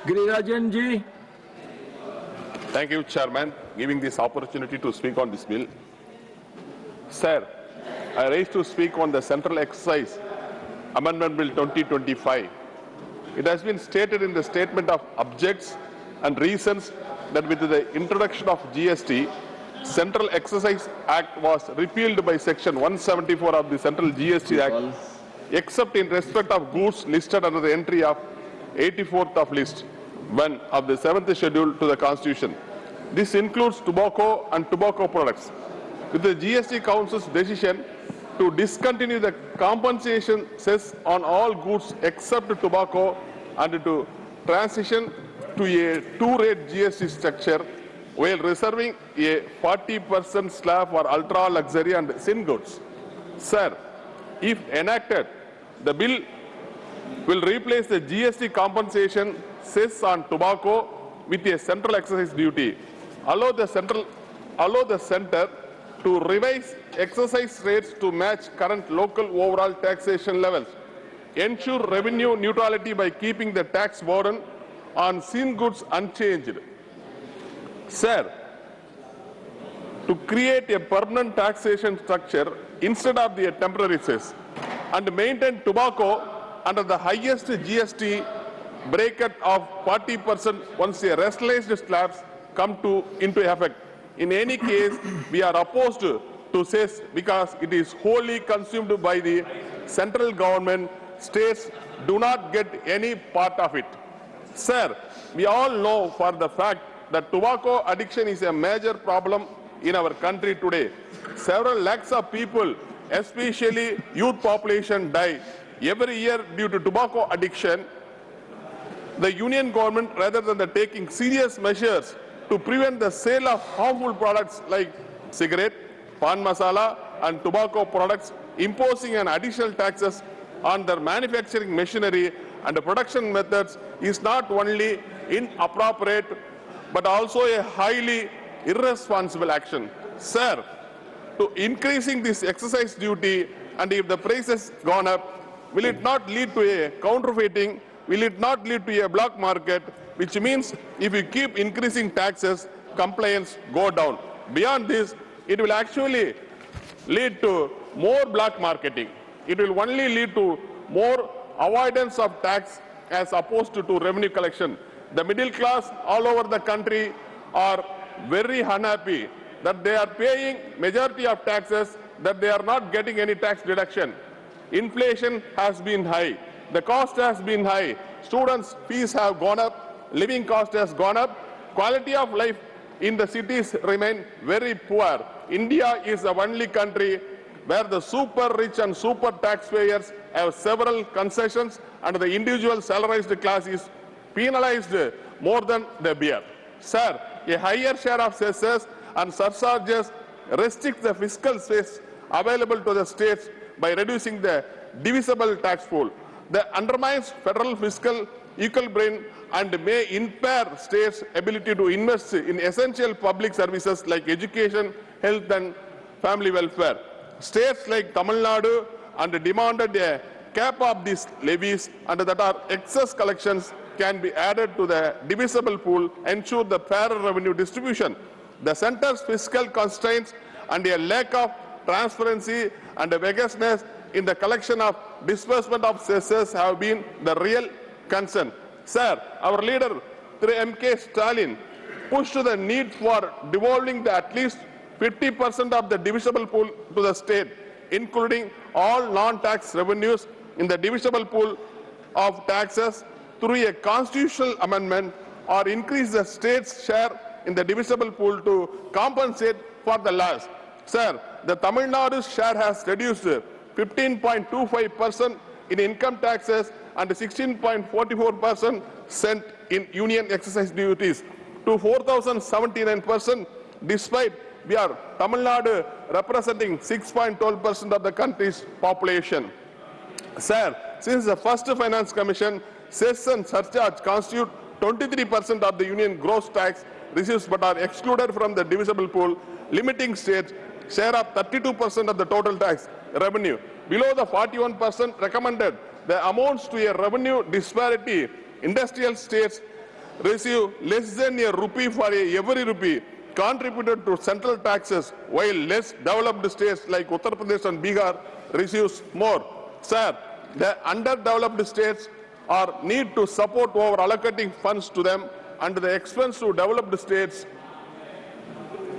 Girirajanji. Thank you, Chairman, giving this opportunity to speak on this bill. Sir, I rise to speak on the Central Excise Amendment Bill 2025. It has been stated in the statement of objects and reasons that with the introduction of GST, Central Excise Act was repealed by Section 174 of the Central GST Act, except in respect of goods listed under the entry of 84th of list 1 of the 7th schedule to the Constitution. This includes tobacco and tobacco products. With the GST Council's decision to discontinue the compensation cess on all goods except tobacco and to transition to a two-rate GST structure while reserving a 40% slab for ultra-luxury and sin goods. Sir, if enacted, the bill will replace the GST compensation cess on tobacco with a central excise duty, allow the center to revise excise rates to match current local overall taxation levels, ensure revenue neutrality by keeping the tax burden on sin goods unchanged. Sir, to create a permanent taxation structure instead of the temporary cess and maintain tobacco under the highest GST bracket of 40% once the rationalized slabs come into effect. In any case, we are opposed to cess because it is wholly consumed by the central government. States do not get any part of it. Sir, we all know for the fact that tobacco addiction is a major problem in our country today. Several lakhs of people, especially youth population, die every year due to tobacco addiction. The union government, rather than taking serious measures to prevent the sale of harmful products like cigarette, pan masala and tobacco products, imposing an additional taxes on their manufacturing machinery and the production methods is not only inappropriate but also a highly irresponsible action. Sir, to increasing this excise duty, and if the prices gone up, will it not lead to a counterfeiting? Will it not lead to a black market? Which means if you keep increasing taxes, compliance go down. Beyond this, it will actually lead to more black marketing. It will only lead to more avoidance of tax as opposed to revenue collection. The middle class all over the country are very unhappy that they are paying majority of taxes, that they are not getting any tax deduction. Inflation has been high. The cost has been high. Students' fees have gone up. Living cost has gone up. Quality of life in the cities remain very poor. India is the only country where the super rich and super taxpayers have several concessions and the individual salarized class is penalized more than the bear. Sir, a higher share of cesses and surcharges restrict the fiscal space available to the states by reducing the divisible tax pool. That undermines federal fiscal equilibrium and may impair states' ability to invest in essential public services like education, health and family welfare. States like Tamil Nadu and demanded a cap of these levies and that our excess collections can be added to the divisible pool, ensure the fairer revenue distribution. The center's fiscal constraints and a lack of transparency and vagueness in the collection of disbursement of cesses have been the real concern. Sir, our leader, through MKStalin, pushed the need for devolving at least 50% of the divisible pool to the state, including all non-tax revenues in the divisible pool of taxes through a constitutional amendment, or increase the state's share in the divisible pool to compensate for the loss. Sir, the Tamil Nadu's share has reduced 15.25% in income taxes and 16.44% sent in union excise duties to 4,079%, despite we are Tamil Nadu representing 6.12% of the country's population. Sir, since the first Finance Commission, cess and surcharge constitute 23% of the union gross tax receipts but are excluded from the divisible pool, limiting states' share of 32% of the total tax revenue. Below the 41% recommended, the amounts to a revenue disparity. Industrial states receive less than a rupee for every rupee contributed to central taxes, while less developed states like Uttar Pradesh and Bihar receives more. Sir, the underdeveloped states are need to support over allocating funds to them, and the expense to developed states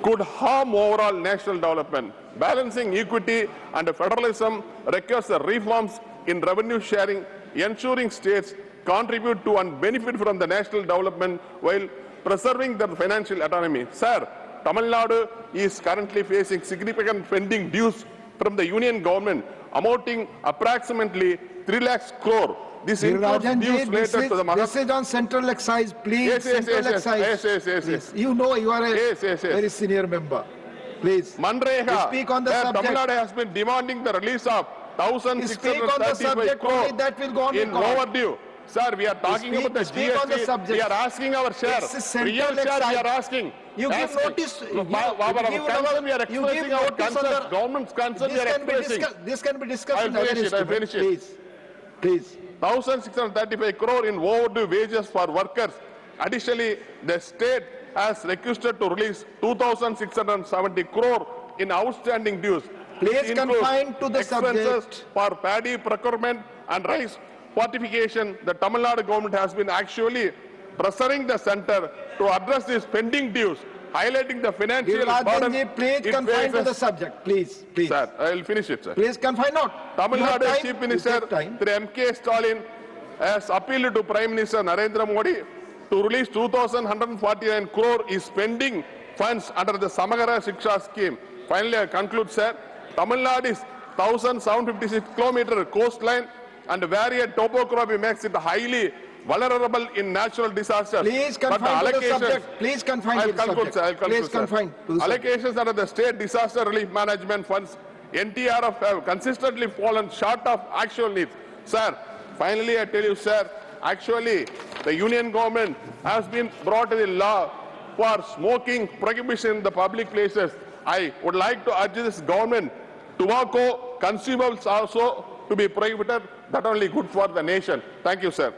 could harm overall national development. Balancing equity and federalism requires the reforms in revenue sharing, ensuring states contribute to and benefit from the national development while preserving their financial autonomy. Sir, Tamil Nadu is currently facing significant pending dues from the union government amounting approximately 3 lakhs crore. This includes dues related to the This is on central excise, please. Central excise. Yes. You know you are a very senior member. Please. Manrega, Speak on the subject. Tamil Nadu has been demanding the release of Speak on the 1,635 subject crore only, that will go on in record. overdue. Sir, we are talking about the Speak on the GST. subject. We are asking our share. This is central Real share we excise. are asking. You give notice. We are expressing our concern. Government's concern we are expressing. This can be discussed in other I'll finish it. Please. 1,635 crore in overdue wages for workers. Additionally, the state has requested to release 2,670 crore in outstanding dues. Please This includes confine to the expenses subject. for paddy procurement and rice fortification. The Tamil Nadu government has been actually pressuring the center to address these pending dues, highlighting the financial burden. Girirajanji, please it confine to faces. the subject. Please. Sir, I will finish it, sir. Please confine not. Tamil You have Nadu time. Chief You Minister take time. through MKStalin has appealed to Prime Minister Narendra Modi to release 2,149 crore is pending funds under the Samagara Shiksha scheme. Finally, I conclude, sir. Tamil Nadu is 1,756 kilometer coastline and varied topography makes it highly vulnerable in natural disasters. Please confine to the subject. Please confine to the subject. I'll conclude, Please sir. confine to the subject. Allocations under the state disaster relief management funds, NTRF, have consistently fallen short of actual needs. Sir, finally I tell you, sir, actually the union government has been brought in a law for smoking prohibition in the public places. I would like to urge this government, tobacco consumables also to be prohibited. That only good for the nation. Thank you, sir.